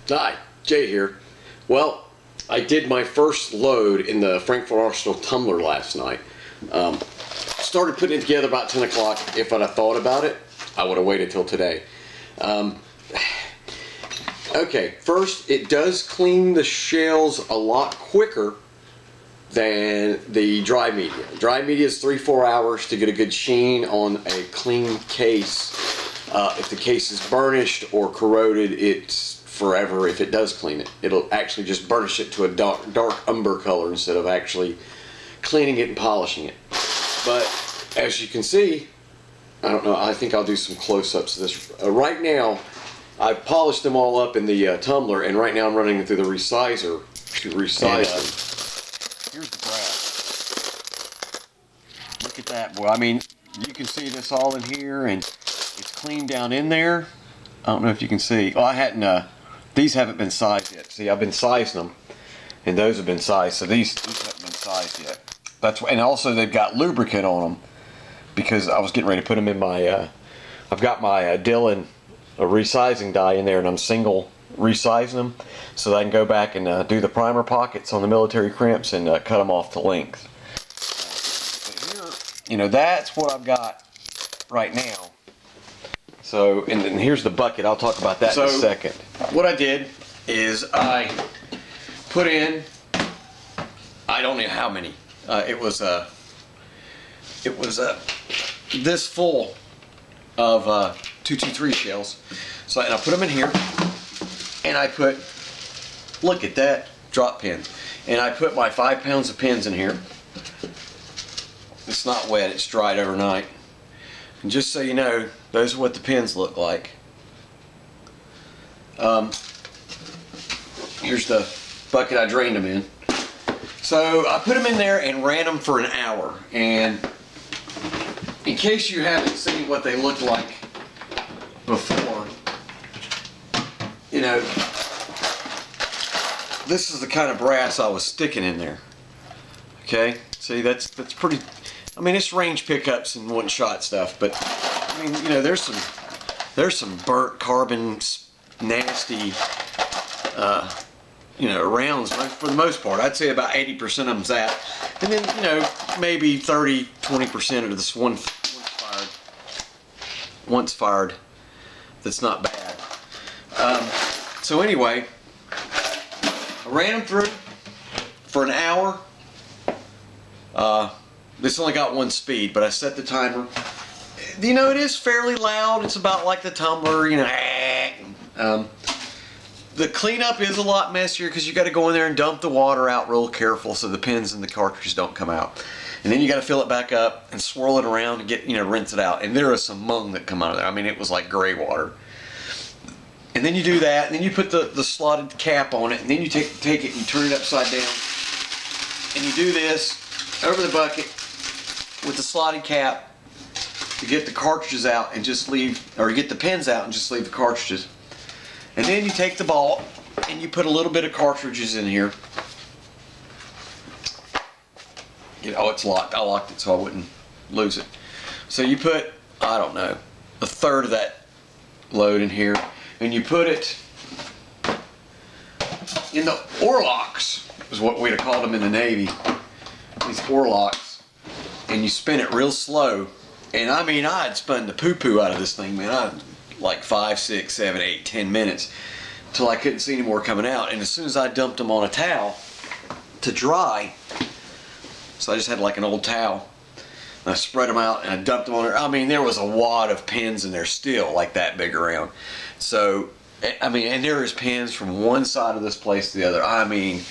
Hi, Jay here. Well, I did my first load in the Frankford Arsenal Tumbler last night. Started putting it together about 10 o'clock. If I'd have thought about it, I would have waited till today. Okay, first, it does clean the shells a lot quicker than the dry media. Dry media is 3-4 hours to get a good sheen on a clean case. If the case is burnished or corroded, it's forever. If it does clean it, it'll actually just burnish it to a dark umber color instead of actually cleaning it and polishing it. But as you can see, I don't know, I think I'll do some close-ups of this. Right now, I've polished them all up in the tumbler, and right now I'm running them through the resizer to resize them. Here's the brass. Look at that, boy. I mean, you can see this all in here, and it's clean down in there. I don't know if you can see. Oh, I hadn't, these haven't been sized yet. See, I've been sizing them, and those have been sized, so these haven't been sized yet. That's and also they've got lubricant on them because I was getting ready to put them in my, I've got my Dylan resizing die in there, and I'm single resizing them so that I can go back and do the primer pockets on the military crimps and cut them off to length. But here, you know, that's what I've got right now. So, and then here's the bucket. I'll talk about that in a second. What I did is I put in, I don't know how many. It was this full of 223 shells. So, and I put them in here, and I put, look at that, drop pins. And I put my 5 pounds of pins in here. It's not wet, it's dried overnight. And just so you know, those are what the pins look like. Here's the bucket I drained them in. So I put them in there and ran them for an hour. And in case you haven't seen what they look like before, you know, this is the kind of brass I was sticking in there. Okay, see, that's pretty. I mean, it's range pickups and one-shot stuff, but I mean, you know, there's some burnt carbon, nasty, you know, rounds for the most part. I'd say about 80% of them's that, and then, you know, maybe 30-20% of this once fired. That's not bad. So anyway, I ran them through for an hour. This only got one speed, but I set the timer. You know, it is fairly loud. It's about like the tumbler, you know. The cleanup is a lot messier because you got to go in there and dump the water out real careful so the pins and the cartridges don't come out. And then you got to fill it back up and swirl it around and get, you know, rinse it out. And there was some mung that come out of there. I mean, it was like gray water. And then you do that, and then you put the slotted cap on it, and then you take it and you turn it upside down. And you do this over the bucket with the slotted cap to get the cartridges out and just leave, or get the pins out and just leave the cartridges. And then you take the ball and you put a little bit of cartridges in here. You know, it's locked. I locked it so I wouldn't lose it. So you put, I don't know, a third of that load in here, and you put it in the oarlocks, is what we'd have called them in the Navy. These oarlocks, and you spin it real slow. And I mean, I had spun the poo-poo out of this thing, man. Like 5, 6, 7, 8, 10 minutes till I couldn't see any more coming out. And as soon as I dumped them on a towel to dry, so I just had like an old towel, and I spread them out and I dumped them on there. I mean, there was a wad of pins in there still, like that big around. So, I mean, and there is pins from one side of this place to the other. I mean,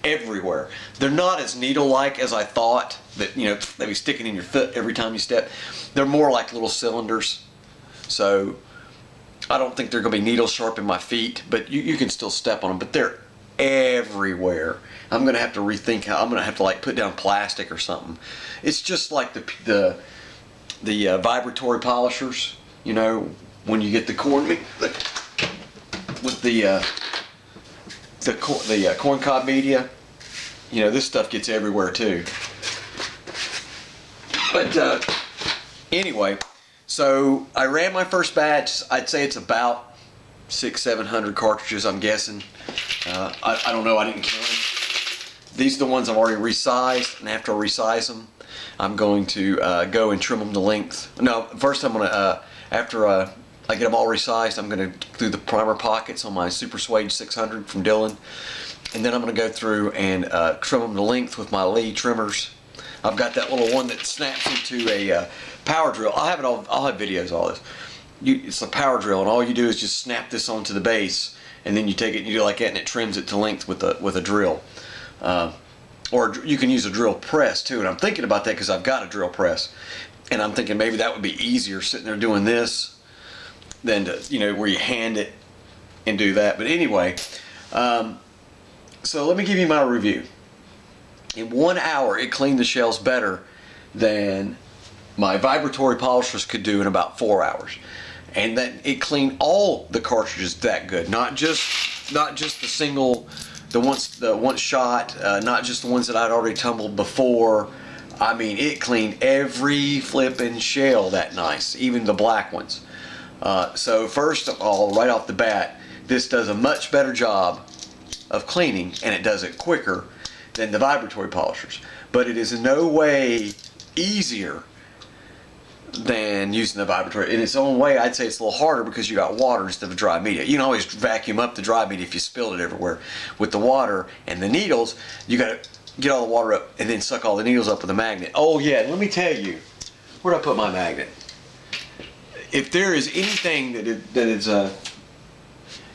everywhere. They're not as needle-like as I thought, that, you know, they'd be sticking in your foot every time you step. They're more like little cylinders. So I don't think they're going to be needle sharp in my feet, but you can still step on them. But they're everywhere. I'm going to have to rethink how, I'm going to have to like put down plastic or something. It's just like the vibratory polishers, you know, when you get the corn with the corn cob media. You know, this stuff gets everywhere too. But anyway, so I ran my first batch. I'd say it's about 700 cartridges, I'm guessing. I don't know, I didn't count them. These are the ones I've already resized, and after I resize them, I'm going to go and trim them to length. No, first I'm going to, after I get them all resized, I'm going to do the primer pockets on my Super Suede 600 from Dylan, and then I'm going to go through and trim them to length with my Lee trimmers. I've got that little one that snaps into a power drill. I'll have videos of all this. It's a power drill, and all you do is just snap this onto the base, and then you take it and you do like that, and it trims it to length with a drill. Or you can use a drill press too, and I'm thinking about that because I've got a drill press, and I'm thinking maybe that would be easier sitting there doing this than to, you know, where you hand it and do that. But anyway, so let me give you my review. In 1 hour, it cleaned the shells better than my vibratory polishers could do in about 4 hours. And that it cleaned all the cartridges that good, not just the single, the one shot, not just the ones that I'd already tumbled before. I mean, it cleaned every flipping shell that nice, even the black ones. So first of all, right off the bat, this does a much better job of cleaning, and it does it quicker than the vibratory polishers. But it is in no way easier than using the vibratory. In its own way, I'd say it's a little harder because you got water instead of dry media. You can always vacuum up the dry media if you spilled it everywhere. With the water and the needles, you got to get all the water up and then suck all the needles up with a magnet. Oh yeah, let me tell you, where'd I put my magnet? If there is anything that is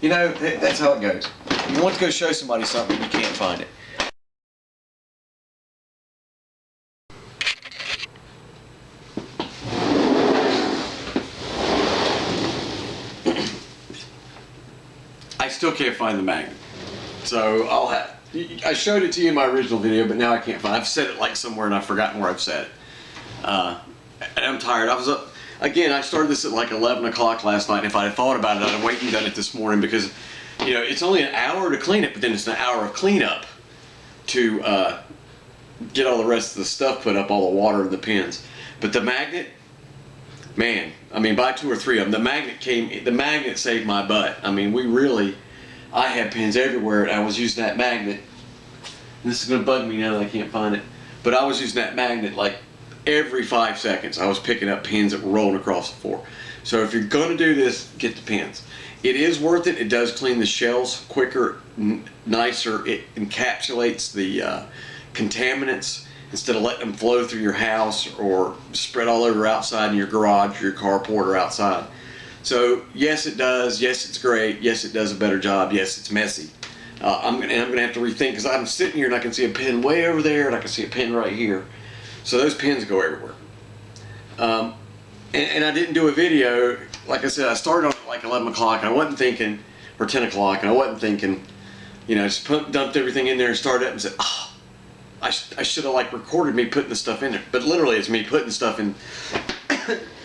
you know, that's how it goes. You want to go show somebody something, you can't find it. I still can't find the magnet. So I showed it to you in my original video, but now I can't find it. I've said it like somewhere and I've forgotten where I've said it. And I'm tired. I was up, again, I started this at like 11 o'clock last night. And if I had thought about it, I'd have waited and done it this morning because, you know, it's only an hour to clean it, but then it's an hour of cleanup to get all the rest of the stuff put up, all the water and the pins. But the magnet, man, I mean, buy 2 or 3 of them. The magnet saved my butt. I mean, I had pins everywhere, and I was using that magnet. And this is going to bug me now that I can't find it. But I was using that magnet like every 5 seconds. I was picking up pins that were rolling across the floor. So if you're going to do this, get the pins. It is worth it. It does clean the shells quicker, nicer. It encapsulates the contaminants instead of letting them flow through your house or spread all over outside in your garage or your carport or outside. So yes, it does. Yes, it's great. Yes, it does a better job. Yes, it's messy. I'm gonna have to rethink because I'm sitting here and I can see a pin way over there and I can see a pin right here. So those pins go everywhere. And I didn't do a video. Like I said, I started on like 11 o'clock and I wasn't thinking, or 10 o'clock, and I wasn't thinking, you know, just dumped everything in there and started up and said, oh, I should have like recorded me putting the stuff in there. But literally it's me putting stuff in.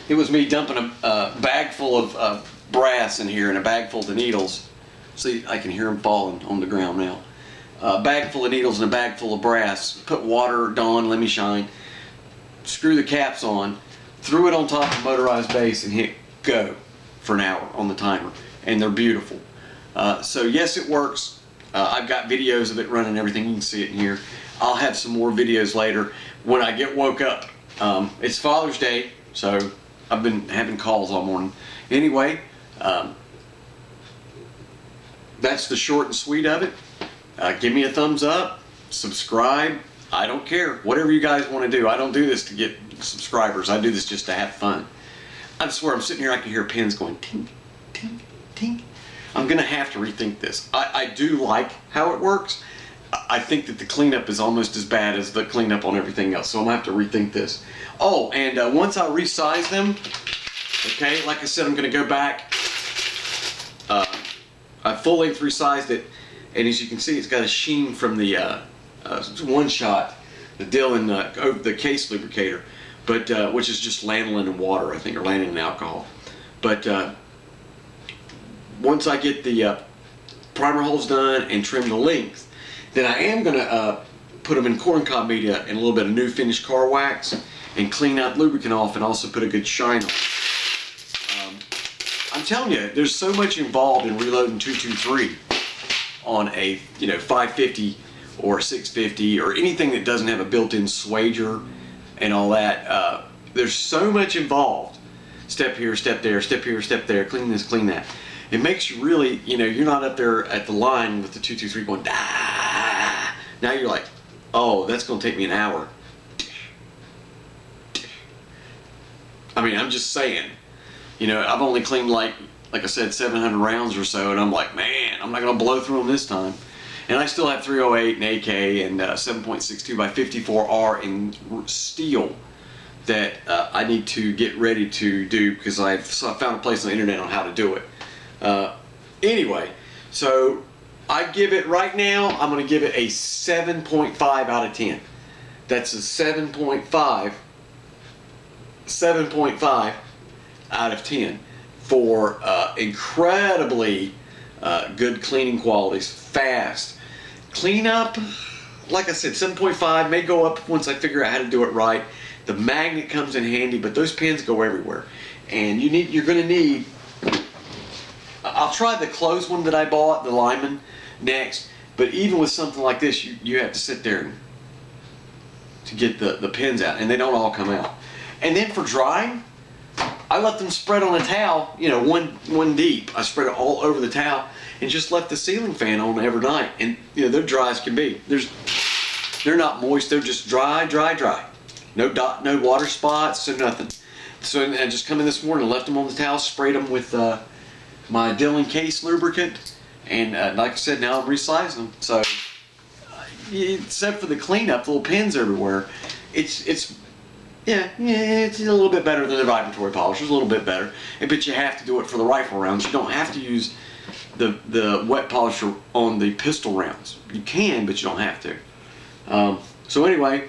It was me dumping a bag full of brass in here and a bag full of needles. See, I can hear them falling on the ground now. A bag full of needles and a bag full of brass. Put water, Dawn, let me shine. Screw the caps on. Threw it on top of the motorized base and hit go for an hour on the timer. And they're beautiful. So yes, it works. I've got videos of it running and everything. You can see it in here. I'll have some more videos later when I get woke up. It's Father's Day, so I've been having calls all morning. Anyway, that's the short and sweet of it. Give me a thumbs up, subscribe. I don't care. Whatever you guys want to do. I don't do this to get subscribers. I do this just to have fun. I swear, I'm sitting here, I can hear pins going tink, tink, tink. I'm going to have to rethink this. I do like how it works. I think that the cleanup is almost as bad as the cleanup on everything else. So I'm going to have to rethink this. Oh, and once I resize them, okay, like I said, I'm going to go back. I full length resized it. And as you can see, it's got a sheen from the one shot, the Dylan over the case lubricator, but which is just lanolin and water, I think, or lanolin and alcohol. But once I get the primer holes done and trim the length, then I am going to put them in corncob media and a little bit of new finished car wax and clean out lubricant off and also put a good shine on. I'm telling you, there's so much involved in reloading 223 on a 550 or 650 or anything that doesn't have a built-in swager and all that. There's so much involved. Step here, step there, step here, step there, clean this, clean that. It makes you really, you're not up there at the line with the 223 going, ah. Now you're like, oh, that's going to take me an hour. I mean, I'm just saying, I've only cleaned like I said, 700 rounds or so, and I'm like, man, I'm not going to blow through them this time. And I still have 308 and AK and 7.62 by 54R in steel that I need to get ready to do because I found a place on the internet on how to do it. Anyway, so I give it right now, I'm going to give it a 7.5 out of 10. That's a 7.5 out of 10 for incredibly good cleaning qualities, fast. Cleanup, like I said, 7.5 may go up once I figure out how to do it right. The magnet comes in handy, but those pins go everywhere. And you're going to need, I'll try the closed one that I bought, the Lyman, next. But even with something like this, you have to sit there to get the pins out, and they don't all come out. And then for drying, I let them spread on a towel, one deep. I spread it all over the towel and just left the ceiling fan on every night. And they're dry as can be. They're not moist. They're just dry, dry, dry. No water spots, so nothing. So I just come in this morning, left them on the towel, sprayed them with my Deluxe case lubricant, and like I said, now I'm resizing them. So except for the cleanup, the little pins everywhere, it's a little bit better than the vibratory polishers, a little bit better. But you have to do it for the rifle rounds. You don't have to use the wet polisher on the pistol rounds. You can, but you don't have to. So anyway,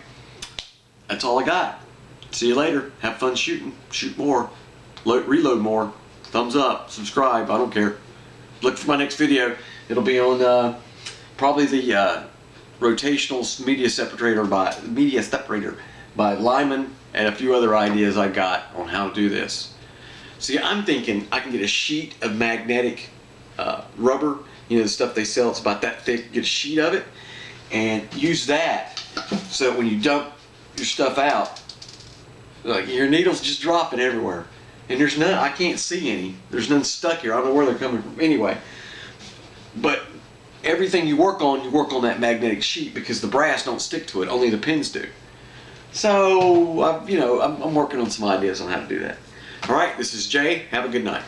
that's all I got. See you later. Have fun shooting. Shoot more. Reload more. Thumbs up. Subscribe. I don't care. Look for my next video. It'll be on probably the rotational media separator by Lyman, and a few other ideas I got on how to do this. See, I'm thinking I can get a sheet of magnetic rubber, the stuff they sell, it's about that thick, get a sheet of it, and use that so that when you dump your stuff out, like your needles just dropping everywhere. And there's none, I can't see any. There's none stuck here. I don't know where they're coming from anyway. But everything you work on that magnetic sheet because the brass don't stick to it, only the pins do. So, I'm working on some ideas on how to do that. All right, this is Jay. Have a good night.